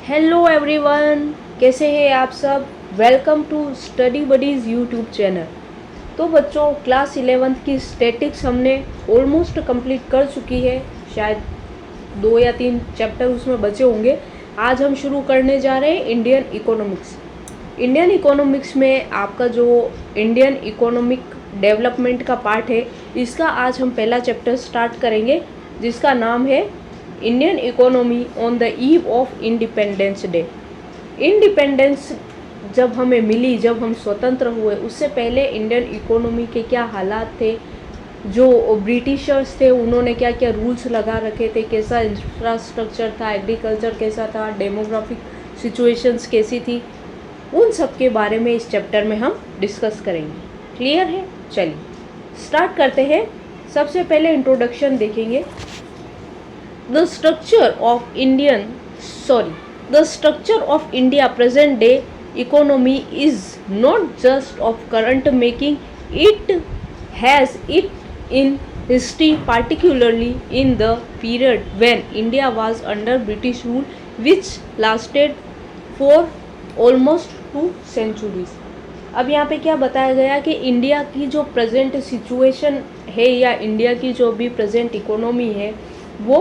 Hello everyone, कैसे हैं आप सब। Welcome to study buddies YouTube channel. तो बच्चों, क्लास 11th की स्टैटिक्स हमने ऑलमोस्ट कंप्लीट कर चुकी है। शायद 2 या 3 चैप्टर उसमें बचे होंगे। आज हम शुरू करने जा रहे हैं इंडियन इकोनॉमिक्स। इंडियन इकोनॉमिक्स में आपका जो इंडियन इकोनॉमिक डेवलपमेंट का पार्ट है, इसका आज हम पहला चैप्टर स्टार्ट करेंगे, जिसका नाम है Indian economy on the eve of independence day. Independence जब हमें मिली, जब हम स्वतंत्र हुए, उससे पहले इंडियन इकोनॉमी के क्या हालात थे, जो ब्रिटिशर्स थे उन्होंने क्या क्या रूल्स लगा रखे थे, कैसा इंफ्रास्ट्रक्चर था, एग्रीकल्चर कैसा था, डेमोग्राफिक सिचुएशंस कैसी थी, उन सब के बारे में इस चैप्टर में हम डिस्कस करेंगे। क्लियर है? चलिए स्टार्ट करते हैं। सबसे पहले इंट्रोडक्शन देखेंगे। The structure of India present day economy is not just of current making. It has it in history, particularly in the period when India was under British rule, which lasted for almost 2 centuries. अब यहाँ पे क्या बताया गया कि India की जो present situation है या इंडिया की जो भी प्रेजेंट इकोनॉमी है, वो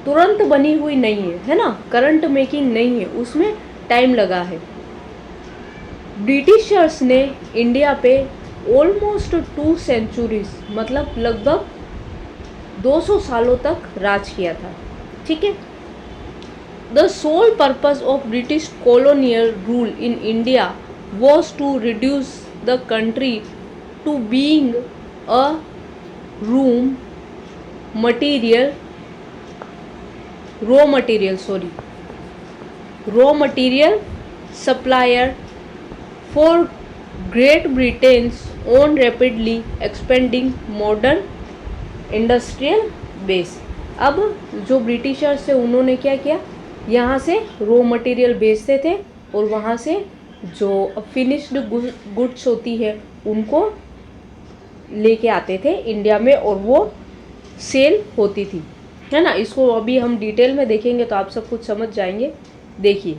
तुरंत बनी हुई नहीं है ना, करंट मेकिंग नहीं है, उसमें टाइम लगा है। ब्रिटिशर्स ने इंडिया पे ऑलमोस्ट 2 सेंचुरीज, मतलब लगभग 200 सालों तक राज किया था। ठीक है। The sole purpose of British colonial rule in India was to reduce the country to being a room material raw material supplier for Great Britain's own rapidly expanding modern industrial base। अब जो Britishers थे उन्होंने क्या किया, यहाँ से raw material बेचते थे और वहाँ से जो फिनिश्ड गुड्स होती है उनको लेके आते थे इंडिया में और वो सेल होती थी, है ना। इसको अभी हम डिटेल में देखेंगे तो आप सब कुछ समझ जाएंगे। देखिए,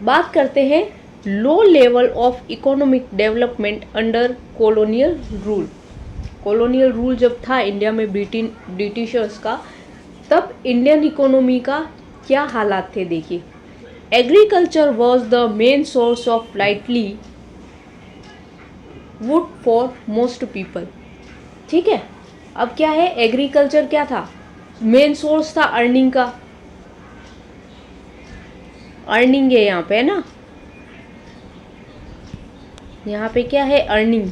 बात करते हैं लो level of economic development under colonial rule. Colonial rule जब था इंडिया में ब्रिटिशर्स का, तब इंडियन इकोनॉमी का क्या हालात थे देखिए। Agriculture was the main source of lightly would for most people. ठीक है। अब क्या है, एग्रीकल्चर क्या था, मेन सोर्स था अर्निंग का। अर्निंग है यहाँ पे, है ना, यहाँ पे क्या है, earning.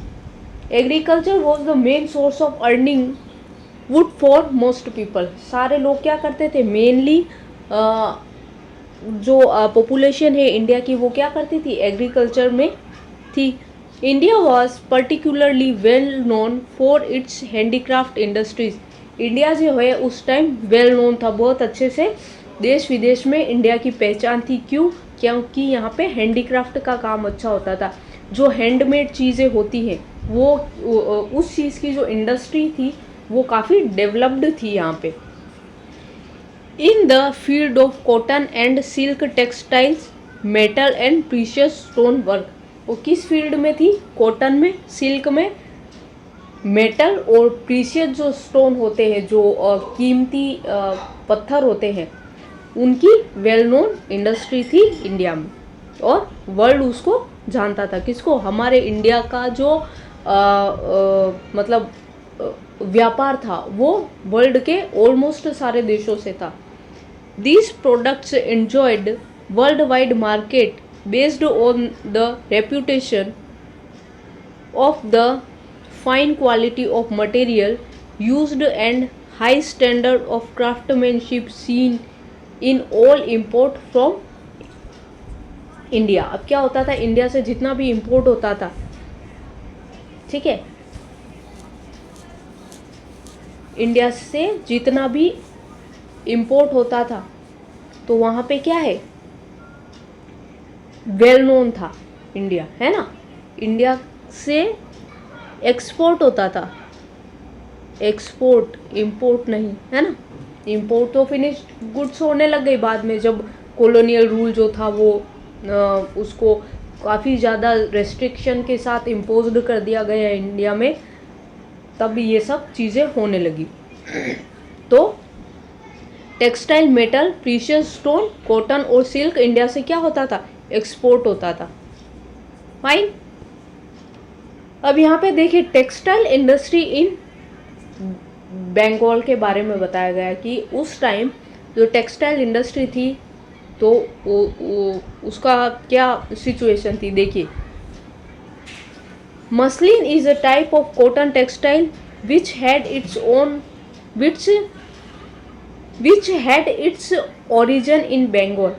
Agriculture was the main source of earning would for most people. सारे लोग क्या करते थे, मेनली जो पॉपुलेशन है इंडिया की, वो क्या करती थी, एग्रीकल्चर में थी। India was particularly well known for its handicraft industries. India जो है उस टाइम वेल नोन था, बहुत अच्छे से देश विदेश में इंडिया की पहचान थी। क्यों? क्योंकि यहाँ पे हैंडीक्राफ्ट का काम अच्छा होता था। जो हैंडमेड चीज़ें होती हैं वो उस चीज़ की जो इंडस्ट्री थी वो काफ़ी डेवलप्ड थी यहाँ पे। In the field of cotton and silk, textiles, metal and precious stone work. वो किस फील्ड में थी, कॉटन में, सिल्क में, मेटल और प्रीशियस जो स्टोन होते हैं, जो कीमती पत्थर होते हैं, उनकी वेल नोन इंडस्ट्री थी इंडिया में। और वर्ल्ड उसको जानता था, किसको, हमारे इंडिया का जो मतलब व्यापार था वो वर्ल्ड के ऑलमोस्ट सारे देशों से था। These products enjoyed worldwide market based on the reputation of the fine quality of material used and high standard of craftsmanship seen in all import from India। अब क्या होता था, इंडिया से जितना भी इंपोर्ट होता था, ठीक है, इंडिया से जितना भी इंपोर्ट होता था तो वहाँ पे क्या है, वेल नोन था इंडिया, है ना। इंडिया से एक्सपोर्ट होता था, एक्सपोर्ट, इंपोर्ट नहीं, है ना। इंपोर्ट तो फिनिश्ड गुड्स होने लग गई बाद में, जब कॉलोनियल रूल जो था वो उसको काफ़ी ज़्यादा रेस्ट्रिक्शन के साथ इम्पोज्ड कर दिया गया इंडिया में, तब ये सब चीज़ें होने लगी। तो textile, metal, precious stone, cotton और सिल्क इंडिया से क्या होता था, एक्सपोर्ट होता था। फाइन। अब यहाँ पे देखिए टेक्सटाइल इंडस्ट्री इन बंगाल के बारे में बताया गया कि उस टाइम जो टेक्सटाइल इंडस्ट्री थी तो उसका क्या सिचुएशन थी। देखिए, muslin is a type of cotton textile which had its origin in Bengal.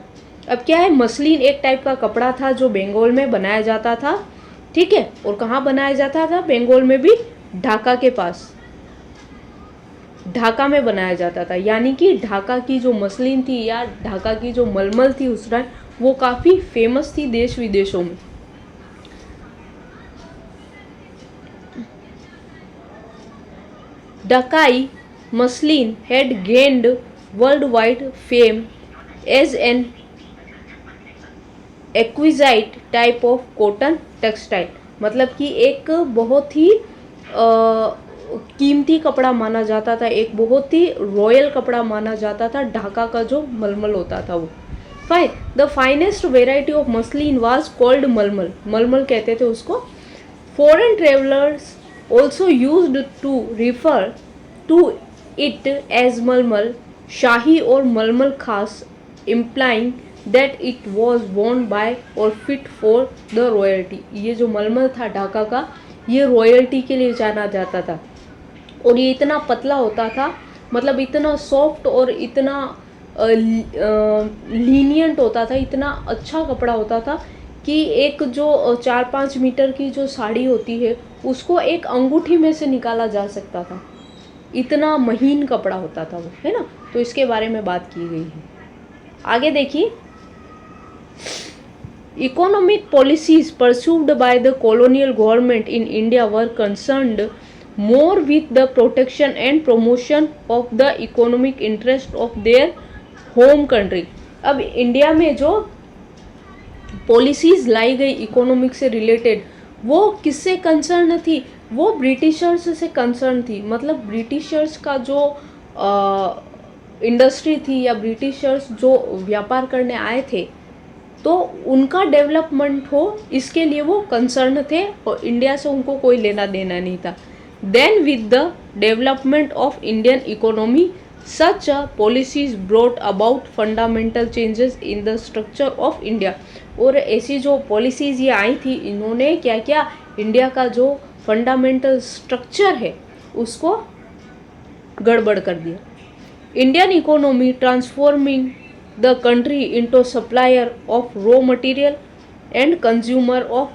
अब क्या है, मसलिन एक टाइप का कपड़ा था जो बंगाल में बनाया जाता था, ठीक है। और कहाँ बनाया जाता था, बंगाल में भी, ढाका के पास, ढाका में बनाया जाता था। यानी कि ढाका की जो मसलिन थी या ढाका की जो मलमल थी उस टाइम, वो काफ़ी फेमस थी देश विदेशों में। Dhakai muslin had gained world wide fame as an exquisite type of cotton textile. मतलब कि एक बहुत ही कीमती कपड़ा माना जाता था, एक बहुत ही रॉयल कपड़ा माना जाता था ढाका का जो मलमल होता था वो। Fine. The finest variety of muslin was called malmal, मलमल कहते थे उसको। Foreign travellers also used to refer to it as malmal shahi और malmal khas, implying that it was worn by और फिट फॉर द रॉयल्टी। ये जो मलमल था ढाका का, ये रॉयल्टी के लिए जाना जाता था। और ये इतना पतला होता था, मतलब इतना सॉफ्ट और इतना लीनियंट होता था, इतना अच्छा कपड़ा होता था कि एक जो 4-5 मीटर की जो साड़ी होती है उसको एक अंगूठी में से निकाला जा सकता था, इतना महीन कपड़ा होता था वो, है ना। तो इसके बारे में बात की गई है। आगे देखिए, economic policies pursued by the colonial government in India were concerned more with the protection and promotion of the economic interest of their home country। अब इंडिया में जो पॉलिसीज लाई गई इकोनॉमिक से रिलेटेड, वो किससे कंसर्न थी, वो ब्रिटिशर्स से कंसर्न थी। मतलब ब्रिटिशर्स का जो इंडस्ट्री थी या ब्रिटिशर्स जो व्यापार करने आए थे, तो उनका डेवलपमेंट हो, इसके लिए वो कंसर्न थे और इंडिया से उनको कोई लेना देना नहीं था। Then with the development of Indian economy such policies brought about fundamental changes in the structure of India. और ऐसी जो पॉलिसीज ये आई थी, इन्होंने क्या क्या, इंडिया का जो फंडामेंटल स्ट्रक्चर है उसको गड़बड़ कर दिया। Indian economy transforming the country into supplier of raw material and consumer of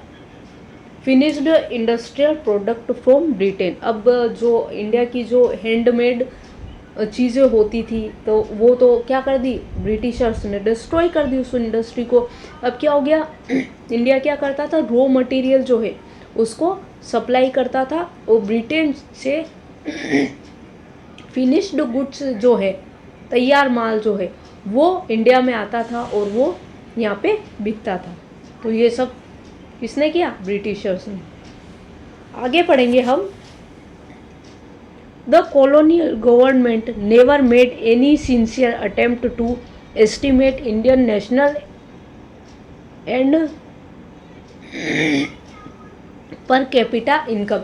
finished industrial product from Britain। अब जो इंडिया की जो हैंडमेड चीज़ें होती थी तो वो तो क्या कर दी, ब्रिटिशर्स ने डिस्ट्रॉय कर दी उस इंडस्ट्री को। अब क्या हो गया, इंडिया क्या करता था, रॉ मटेरियल जो है उसको सप्लाई करता था और ब्रिटेन से फिनिश्ड गुड्स जो है, तैयार माल जो है, वो इंडिया में आता था और वो यहाँ पे बिकता था। तो ये सब किसने किया, ब्रिटिशर्स ने। आगे पढ़ेंगे हम। The colonial government never made any sincere attempt to estimate Indian national and per capita income.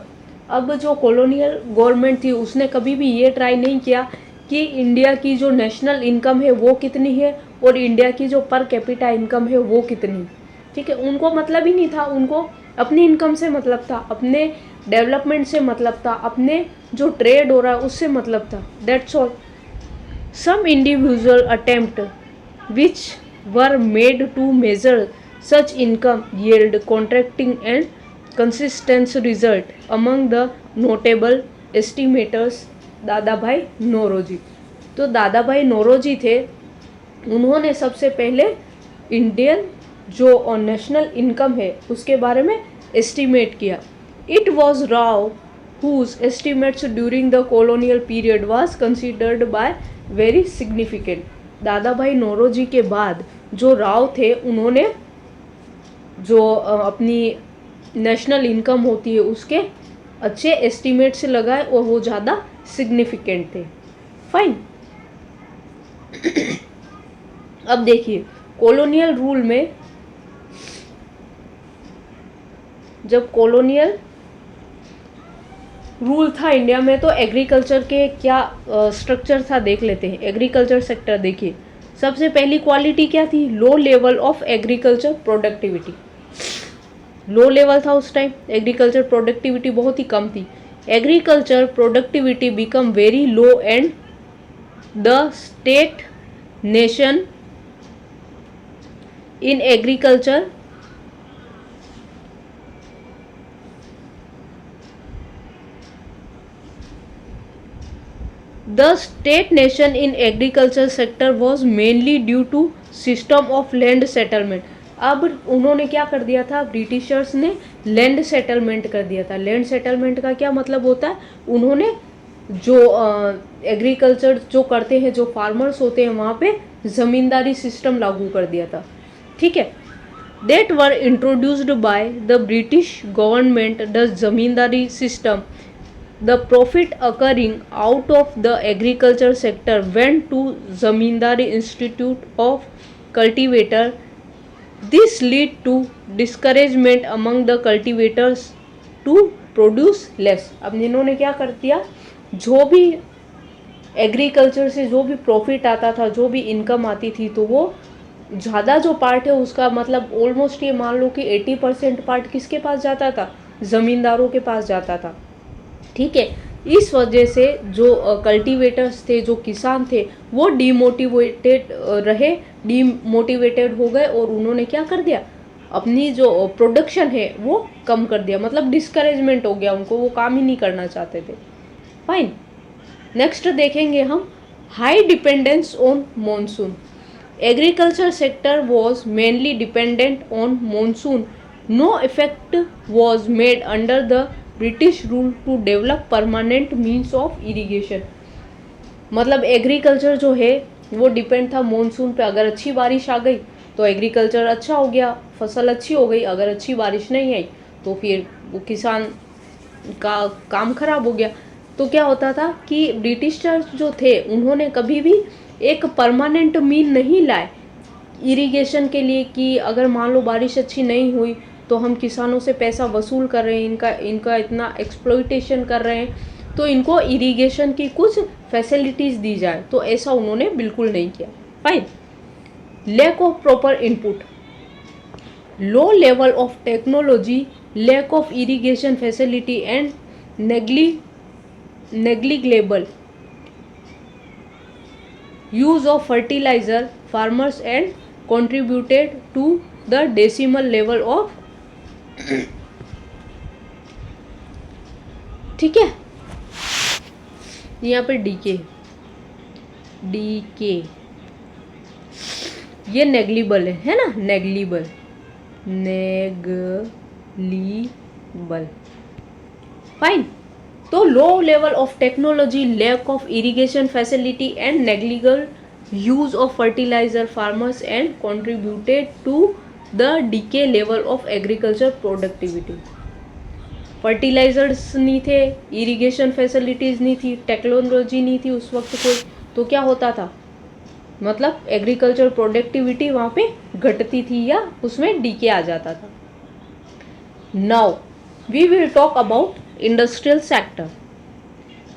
अब जो कॉलोनियल गवर्नमेंट थी उसने कभी भी ये ट्राई नहीं किया कि इंडिया की जो नेशनल इनकम है वो कितनी है और इंडिया की जो पर कैपिटा इनकम है वो कितनी, ठीक है। उनको मतलब ही नहीं था, उनको अपनी इनकम से मतलब था, अपने डेवलपमेंट से मतलब था, अपने जो ट्रेड हो रहा है उससे मतलब था, that's all. Some individual attempt which were made to measure such income yield contracting and consistence result among the notable estimators Dadabhai Naoroji. तो दादा भाई नौरोजी थे, उन्होंने सबसे पहले इंडियन जो नेशनल इनकम है उसके बारे में एस्टिमेट किया। It was Rao whose estimates during the colonial period was considered by very significant. Dadabhai Naoroji के बाद जो राव थे उन्होंने जो अपनी नेशनल इनकम होती है उसके अच्छे एस्टिमेट्स लगाए और वो ज़्यादा सिग्निफिकेंट थे। फाइन। अब देखिए कॉलोनियल रूल में, जब कॉलोनियल रूल था इंडिया में तो एग्रीकल्चर के क्या स्ट्रक्चर था देख लेते हैं। एग्रीकल्चर सेक्टर देखिए, सबसे पहली क्वालिटी क्या थी? लो level of agriculture productivity. Low level था उस टाइम, एग्रीकल्चर प्रोडक्टिविटी बहुत ही कम थी। Agriculture productivity become very low and the state nation in agriculture The state nation in agriculture sector was mainly due to system of land settlement। अब उन्होंने क्या कर दिया था? ब्रिटिशर्स ने लैंड सेटलमेंट कर दिया था। लैंड सेटलमेंट का क्या मतलब होता है? उन्होंने जो एग्रीकल्चर जो करते हैं, जो फार्मर्स होते हैं, वहाँ पे ज़मींदारी सिस्टम लागू कर दिया था। ठीक है, that were introduced by the British government। the ज़मींदारी system, the profit occurring out of the agriculture sector went to Zamindari Institute of Cultivator। This lead to discouragement among the cultivators to produce less। अब इन्होंने क्या कर दिया? जो भी agriculture से जो भी प्रॉफिट आता था, जो भी इनकम आती थी, तो वो ज़्यादा जो पार्ट है उसका मतलब ऑलमोस्ट ये मान लो कि 80% पार्ट किसके पास जाता था? ज़मींदारों के पास जाता था। ठीक है, इस वजह से जो कल्टीवेटर्स थे, जो किसान थे, वो डीमोटिवेटेड रहे, डीमोटिवेटेड हो गए और उन्होंने क्या कर दिया? अपनी जो प्रोडक्शन है वो कम कर दिया, मतलब डिस्करेजमेंट हो गया उनको, वो काम ही नहीं करना चाहते थे। फाइन। नेक्स्ट देखेंगे हम high dependence on monsoon. Agriculture sector was mainly dependent on monsoon. No effect was made under the British rule to develop permanent means of irrigation. मतलब एग्रीकल्चर जो है वो डिपेंड था मॉनसून पे। अगर अच्छी बारिश आ गई तो एग्रीकल्चर अच्छा हो गया, फसल अच्छी हो गई। अगर अच्छी बारिश नहीं आई तो फिर वो किसान का काम खराब हो गया। तो क्या होता था कि ब्रिटिशर्स जो थे उन्होंने कभी भी एक परमानेंट मीन नहीं लाए इरिगेशन के लिए कि अगर मान लो बारिश अच्छी नहीं हुई तो हम किसानों से पैसा वसूल कर रहे हैं, इनका इतना एक्सप्लॉइटेशन कर रहे हैं, तो इनको इरिगेशन की कुछ फैसिलिटीज़ दी जाए। तो ऐसा उन्होंने बिल्कुल नहीं किया। Fine. Lack of proper input, low level of technology, lack of irrigation facility and negligible use of fertilizer farmers and contributed to the decimal level of ठीक है, यहाँ पे डीके ये नेग्लिबल है ना, नेग्लिबल फाइन। तो low level of technology, lack of irrigation facility and negligible use of fertiliser farmers and contributed to the decay level of agriculture productivity. Fertilisers नहीं थे, इरिगेशन फैसिलिटीज़ नहीं थी, टेक्नोलॉजी नहीं थी उस वक्त कोई, तो क्या होता था? मतलब एग्रीकल्चर प्रोडक्टिविटी वहाँ पे घटती थी या उसमें डीके आ जाता था। Now we will talk about industrial sector.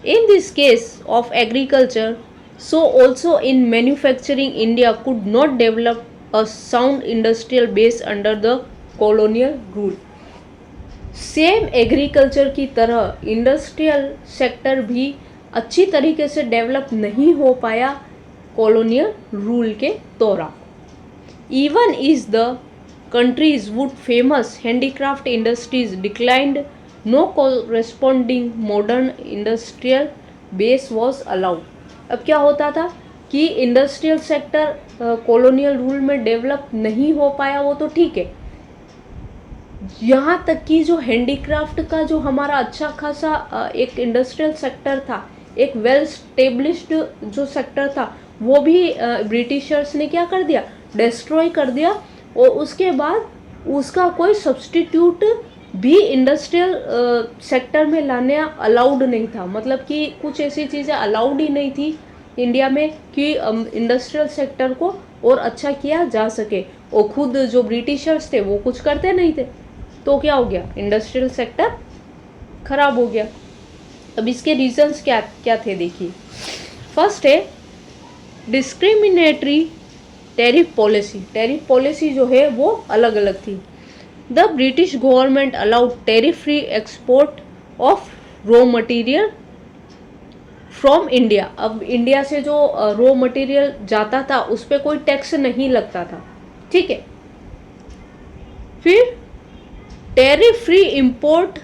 In this case of agriculture, so also in manufacturing, India could not develop a sound industrial base under the colonial rule. Same agriculture की तरह industrial sector भी अच्छी तरीके से develop नहीं हो पाया colonial rule के दौरान। Even is the countries would famous handicraft industries declined, no corresponding modern industrial base was allowed. अब क्या होता था कि इंडस्ट्रियल सेक्टर कॉलोनियल रूल में डेवलप नहीं हो पाया, वो तो ठीक है, यहाँ तक कि जो हैंडीक्राफ्ट का जो हमारा अच्छा खासा एक इंडस्ट्रियल सेक्टर था, एक वेल स्टेब्लिश्ड जो सेक्टर था वो भी ब्रिटिशर्स ने क्या कर दिया, डिस्ट्रॉय कर दिया। और उसके बाद उसका कोई सब्स्टिट्यूट भी इंडस्ट्रियल सेक्टर में लाने अलाउड नहीं था। मतलब कि कुछ ऐसी चीज़ें अलाउड ही नहीं थी इंडिया में कि इंडस्ट्रियल सेक्टर को और अच्छा किया जा सके। और खुद जो ब्रिटिशर्स थे वो कुछ करते नहीं थे, तो क्या हो गया, इंडस्ट्रियल सेक्टर खराब हो गया। अब इसके रीजंस क्या क्या थे देखिए। फर्स्ट है discriminatory tariff policy. Tariff policy जो है वो अलग अलग थी। The British government allowed tariff free export of raw material from India. अब इंडिया से जो रॉ मटेरियल जाता था उस पर कोई टैक्स नहीं लगता था, ठीक है। फिर tariff free import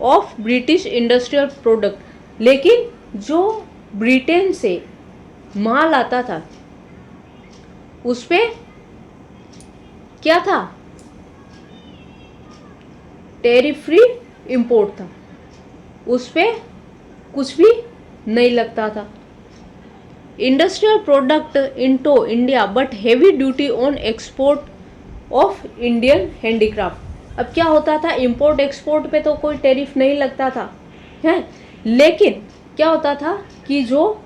of British industrial product. लेकिन जो ब्रिटेन से माल आता था उस पे क्या था, टैरिफ फ्री इंपोर्ट था, उस पे कुछ भी नहीं लगता था। Industrial product into India but heavy duty on export of Indian handicraft. अब क्या होता था, इंपोर्ट एक्सपोर्ट पे तो कोई टैरिफ नहीं लगता था, है, लेकिन क्या होता था कि जो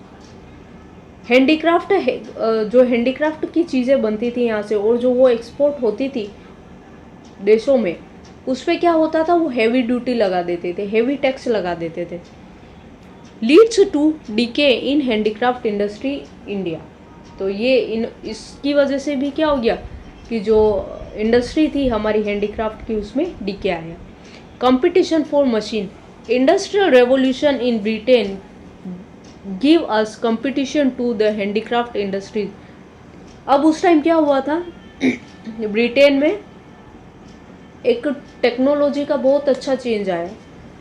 हैंडीक्राफ्ट है, जो हैंडीक्राफ्ट की चीज़ें बनती थी यहाँ से और जो वो एक्सपोर्ट होती थी देशों में, उस पर क्या होता था, वो हैवी ड्यूटी लगा देते थे, हैवी टैक्स लगा देते थे। Leads to decay in handicraft industry India. तो ये इसकी वजह से भी क्या हो गया कि जो इंडस्ट्री थी हमारी हैंडीक्राफ्ट की उसमें डीके आया। Competition for machine. Industrial revolution in Britain give us competition to the handicraft industries. अब उस टाइम क्या हुआ था, ब्रिटेन में एक टेक्नोलॉजी का बहुत अच्छा चेंज आया।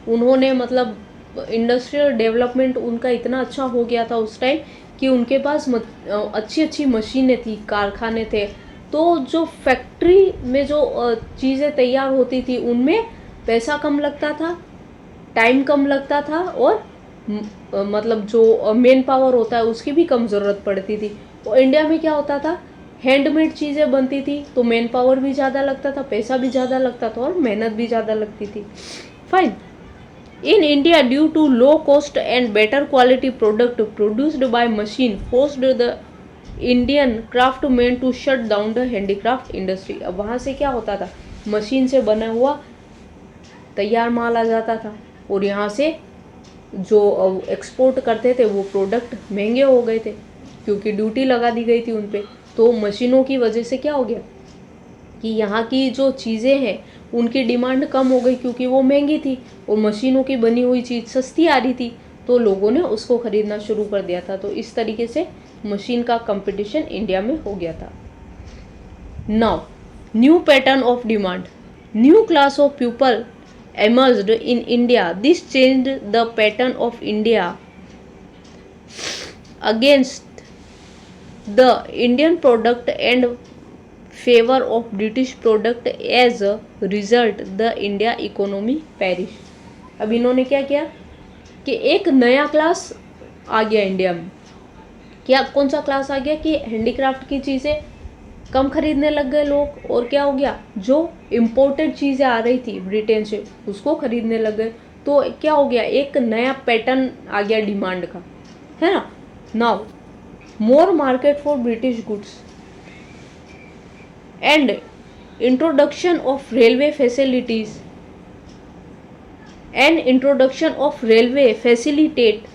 उन्होंने मतलब इंडस्ट्रियल डेवलपमेंट उनका इतना अच्छा हो गया था उस टाइम कि उनके पास अच्छी अच्छी मशीनें थी, कारखाने थे। तो जो फैक्ट्री में जो चीज़ें तैयार होती थी उनमें पैसा कम लगता था, टाइम कम लगता था और मतलब जो मेन पावर होता है उसकी भी कम ज़रूरत पड़ती थी। और इंडिया में क्या होता था, हैंडमेड चीज़ें बनती थी तो मेन पावर भी ज़्यादा लगता था, पैसा भी ज़्यादा लगता था और मेहनत भी ज़्यादा लगती थी। Fine. In India, due to low cost and better quality product produced by machine, forced the Indian craftsmen to shut down the handicraft industry। अब वहाँ से क्या होता था, मशीन से बना हुआ तैयार माल आ जाता था और यहाँ से जो एक्सपोर्ट करते थे वो प्रोडक्ट महंगे हो गए थे क्योंकि ड्यूटी लगा दी गई थी उन पे। तो मशीनों की वजह से क्या हो गया कि यहाँ की जो चीज़ें हैं उनकी डिमांड कम हो गई क्योंकि वो महंगी थी और मशीनों की बनी हुई चीज़ सस्ती आ रही थी, तो लोगों ने उसको ख़रीदना शुरू कर दिया था। तो इस तरीके से मशीन का कंपटीशन इंडिया में हो गया था। Now new pattern of demand. New class of people emerged in India. This changed the pattern of India against the Indian product and favor of British product. As a result, the India economy perished। अब इन्होंने क्या किया कि एक नया class आ गया India में। क्या कौन सा क्लास आ गया कि हैंडीक्राफ्ट की चीज़ें कम खरीदने लग गए लोग और क्या हो गया, जो इम्पोर्टेड चीज़ें आ रही थी ब्रिटेन से उसको खरीदने लग गए। तो क्या हो गया, एक नया पैटर्न आ गया डिमांड का, है ना। Now more market for British goods and introduction of railway facilities facilitate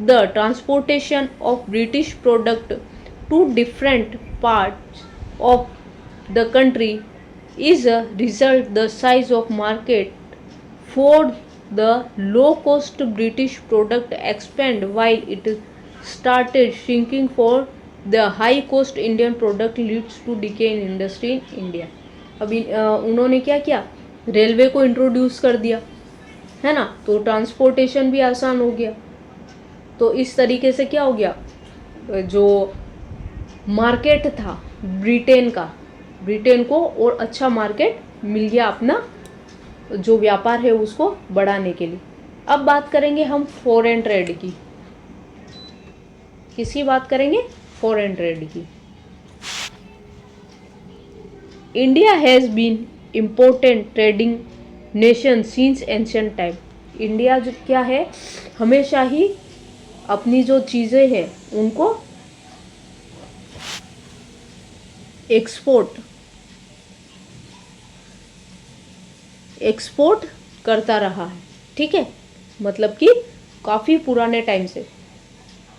the transportation of British product to different parts of the country. Is a result the size of market for the low cost British product expand while it started shrinking for the high cost Indian product leads to decay in industry in India। अभी उन्होंने क्या किया, railway को introduce कर दिया, है ना, तो ट्रांसपोर्टेशन भी आसान हो गया। तो इस तरीके से क्या हो गया, जो मार्केट था ब्रिटेन का, ब्रिटेन को और अच्छा मार्केट मिल गया अपना जो व्यापार है उसको बढ़ाने के लिए। अब बात करेंगे हम फॉरेन ट्रेड की। किसकी बात करेंगे? फॉरेन ट्रेड की। India has been important trading nation since ancient time. India जो क्या है, हमेशा ही अपनी जो चीज़ें हैं उनको एक्सपोर्ट करता रहा है, ठीक है, मतलब कि काफ़ी पुराने टाइम से।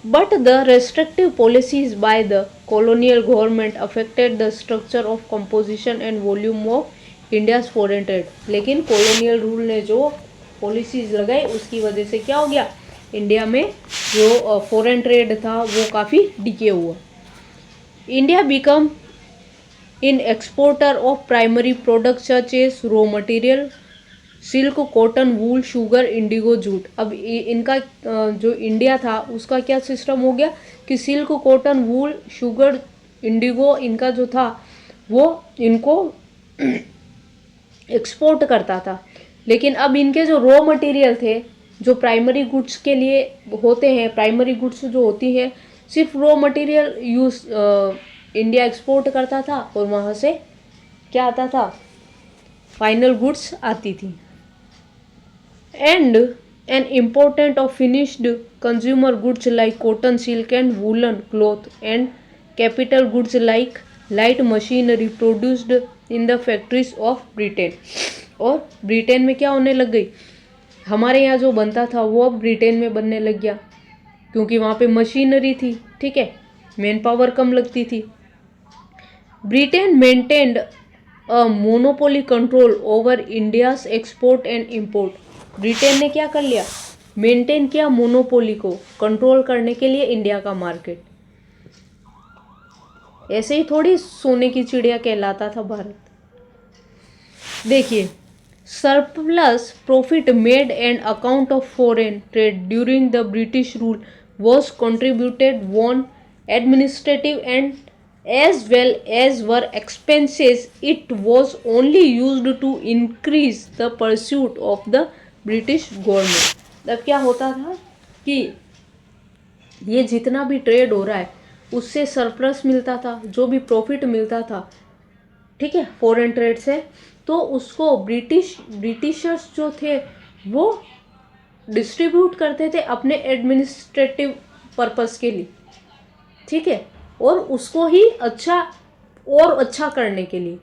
But the restrictive policies by the colonial government affected the structure of composition and volume of India's foreign trade. लेकिन कॉलोनियल रूल ने जो पॉलिसीज लगाई उसकी वजह से क्या हो गया, इंडिया में जो फॉरेन ट्रेड था वो काफ़ी डिके हुआ। India become in exporter of primary product such as raw material silk, cotton, wool, sugar, indigo, jute. अब इनका जो इंडिया था उसका क्या सिस्टम हो गया कि silk, cotton, wool, sugar, Indigo, इनका जो था वो इनको एक्सपोर्ट करता था। लेकिन अब इनके जो रॉ मटेरियल थे, जो प्राइमरी गुड्स के लिए होते हैं, प्राइमरी गुड्स जो होती हैं, सिर्फ raw material use India export करता था और वहाँ से क्या आता था, फाइनल गुड्स आती थी। And an important of finished consumer goods like cotton, silk and woollen cloth and capital goods like light machinery produced in the factories of Britain. और ब्रिटेन में क्या होने लग गई, हमारे यहाँ जो बनता था वो अब ब्रिटेन में बनने लग गया, क्योंकि वहाँ पे मशीनरी थी, ठीक है, मैन पावर कम लगती थी। Britain maintained a monopoly control over India's export and import. Britain ने क्या कर लिया, मेंटेन किया मोनोपोली को, कंट्रोल करने के लिए इंडिया का मार्केट। ऐसे ही थोड़ी सोने की चिड़िया कहलाता था भारत। देखिए, surplus profit made and account of foreign trade during the British rule was contributed on administrative and as well as were expenses. It was only used to increase the pursuit of the British government. तब क्या होता था कि ये जितना भी trade हो रहा है उससे सरप्लस मिलता था, जो भी प्रॉफिट मिलता था, ठीक है, फॉरेन ट्रेड से, तो उसको ब्रिटिशर्स जो थे वो डिस्ट्रीब्यूट करते थे अपने एडमिनिस्ट्रेटिव पर्पस के लिए, ठीक है, और उसको ही अच्छा करने के लिए,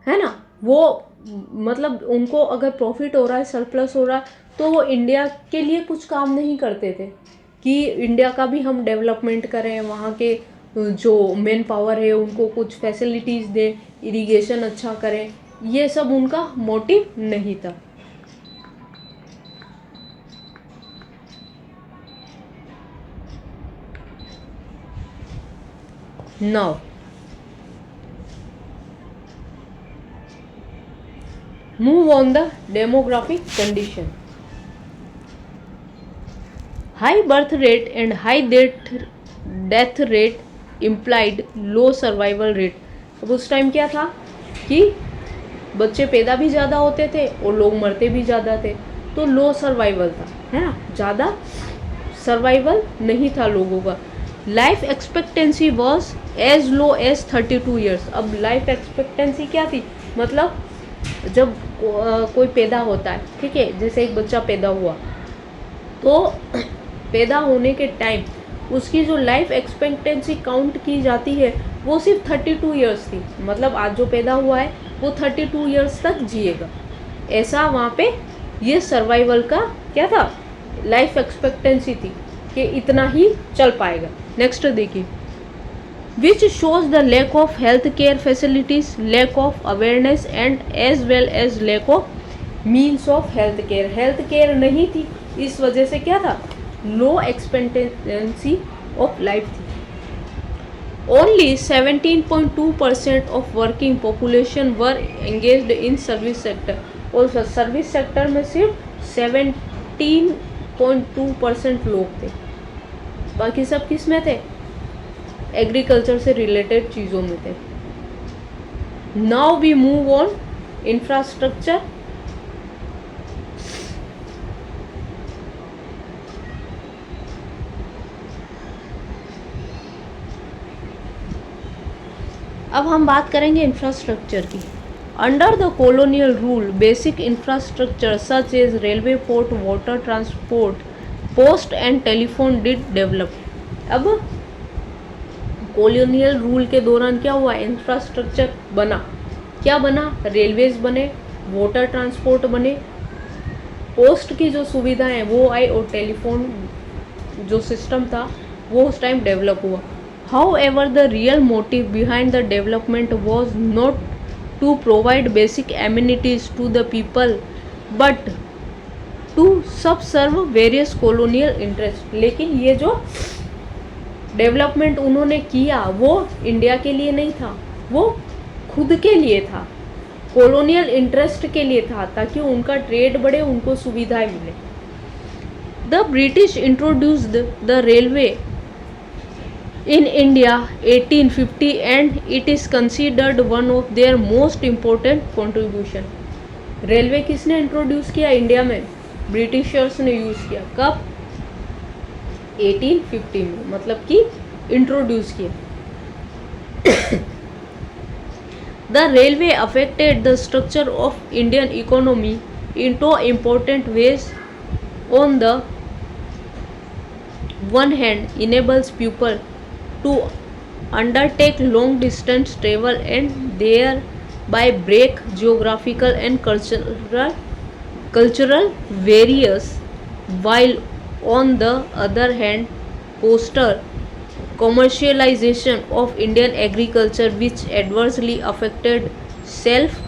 है ना। वो मतलब उनको अगर प्रॉफिट हो रहा है, सरप्लस हो रहा है, तो वो इंडिया के लिए कुछ काम नहीं करते थे कि इंडिया का भी हम डेवलपमेंट करें, वहाँ के जो मेन पावर है उनको कुछ फैसिलिटीज़ दें, इरिगेशन अच्छा करें, ये सब उनका मोटिव नहीं था। Now, move on the demographic condition. High birth rate and high death rate implied low survival rate. अब उस टाइम क्या था कि बच्चे पैदा भी ज़्यादा होते थे और लोग मरते भी ज़्यादा थे, तो लो सर्वाइवल था, है ना, ज़्यादा सर्वाइवल नहीं था लोगों का। Life expectancy was as low as 32 years. अब लाइफ एक्सपेक्टेंसी क्या थी, मतलब जब कोई पैदा होता है, ठीक है, जैसे एक बच्चा पैदा हुआ तो पैदा होने के टाइम उसकी जो लाइफ एक्सपेक्टेंसी काउंट की जाती है वो सिर्फ 32 ईयर्स थी। मतलब आज जो पैदा हुआ है वो 32 ईयर्स तक जिएगा, ऐसा वहाँ पे ये सर्वाइवल का क्या था, लाइफ एक्सपेक्टेंसी थी कि इतना ही चल पाएगा। नेक्स्ट देखिए, which shows the lack of health care facilities, lack of awareness and as well as lack of means of health care. Health care नहीं थी, इस वजह से क्या था, लो एक्सपेक्टेंसी ऑफ लाइफ थी। Only 17.2% of working population were engaged in service sector, और service sector में सिर्फ 17.2% लोग थे, बाकी सब किस में थे, एग्रीकल्चर से रिलेटेड चीज़ों में थे। Now we move on infrastructure. अब हम बात करेंगे इंफ्रास्ट्रक्चर की। Under the colonial rule basic infrastructure such as railway, port, water transport, post and telephone did develop. अब कॉलोनियल रूल के दौरान क्या हुआ, इंफ्रास्ट्रक्चर बना, क्या बना, रेलवेज बने, वाटर ट्रांसपोर्ट बने, पोस्ट की जो सुविधाएं वो आई और टेलीफोन जो सिस्टम था वो उस टाइम डेवलप हुआ। However, the real motive behind the development was not to provide basic amenities to the people, but to subserve various colonial interests। लेकिन ये जो डेवलपमेंट उन्होंने किया वो इंडिया के लिए नहीं था, वो खुद के लिए था, कॉलोनियल इंटरेस्ट के लिए था, ताकि उनका ट्रेड बढ़े, उनको सुविधाएं मिले। The British introduced the railway in India 1850 and it is considered one of their most important contribution। Railway किसने इंट्रोड्यूस किया इंडिया में, ब्रिटिशर्स ने यूज़ किया, कब, 1850 में, मतलब कि इंट्रोड्यूस किया। The railway affected the structure of Indian economy in two important ways. On the one hand enables people to undertake long distance travel and thereby break geographical and cultural barriers, while on the other hand foster commercialization of Indian agriculture which adversely affected self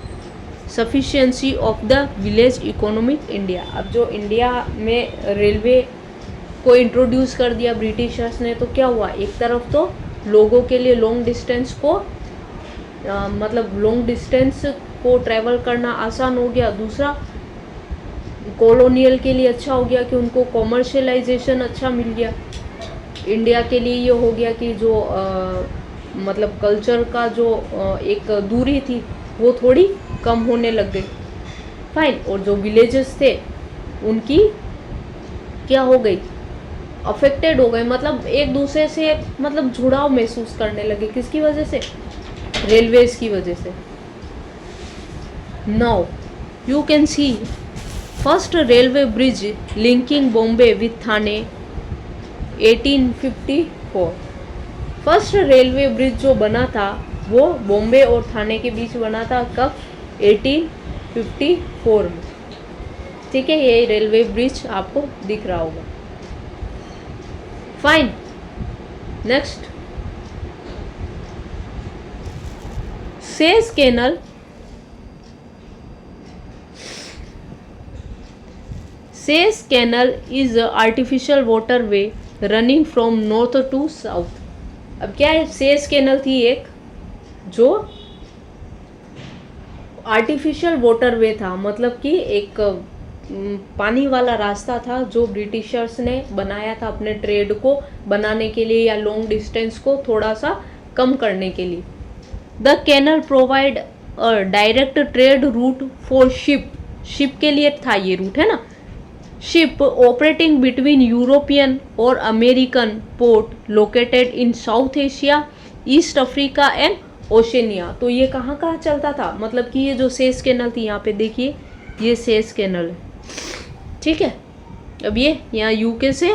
sufficiency of the village economic India। अब जो India में railway को introduce कर दिया Britishers ने, तो क्या हुआ, एक तरफ तो लोगों के लिए लॉन्ग डिस्टेंस को मतलब लॉन्ग डिस्टेंस को ट्रैवल करना आसान हो गया, दूसरा कॉलोनियल के लिए अच्छा हो गया कि उनको कॉमर्शियलाइजेशन अच्छा मिल गया, इंडिया के लिए ये हो गया कि जो मतलब कल्चर का जो एक दूरी थी वो थोड़ी कम होने लग गई, फाइन। और जो विलेजेस थे उनकी क्या हो गई, अफेक्टेड हो गए, मतलब एक दूसरे से मतलब जुड़ाव महसूस करने लगे, किसकी वजह से, रेलवेज की वजह से। Now you can see first railway bridge linking Bombay with Thane 1854। First railway bridge जो बना था वो बॉम्बे और थाने के बीच बना था, कब, 1854 में, ठीक है। ये रेलवे ब्रिज आपको दिख रहा होगा, fine. Next, Suez canal. Suez canal is artificial waterway running from north to south. अब क्या है, सेज कैनल थी एक जो आर्टिफिशियल वाटरवे था, मतलब कि एक पानी वाला रास्ता था जो ब्रिटिशर्स ने बनाया था अपने ट्रेड को बनाने के लिए या लॉन्ग डिस्टेंस को थोड़ा सा कम करने के लिए। The canal provide a direct trade route for ship. Ship के लिए था ये रूट, है ना। शिप ऑपरेटिंग बिटवीन यूरोपियन और American port located in south Asia, east Africa and Oceania. तो ये कहाँ कहाँ चलता था, मतलब कि ये जो सेज कैनल थी, यहाँ पे देखिए ये सेज कैनल है, ठीक है। अब ये यहाँ यूके से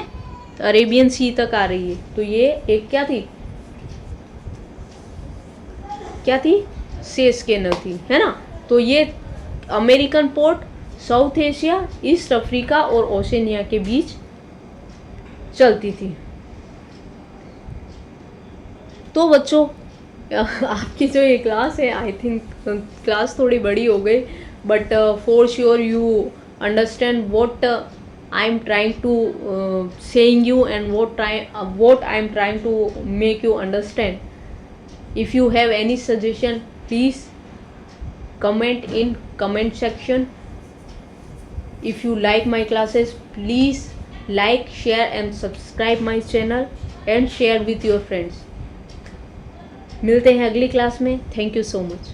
अरेबियन सी तक आ रही है, तो ये एक क्या थी, क्या थी, सेज कैनल थी, है ना। तो ये American port, south Asia, east Africa और ओशनिया के बीच चलती थी। तो बच्चों आपकी जो ये क्लास है, आई थिंक क्लास थोड़ी बड़ी हो गई, but for sure you understand what I am trying to saying you and what I am trying to make you understand. If you have any suggestion please comment in comment section. If you like my classes, please like, share and subscribe my channel and share with your friends. मिलते हैं अगली class में। Thank you so much.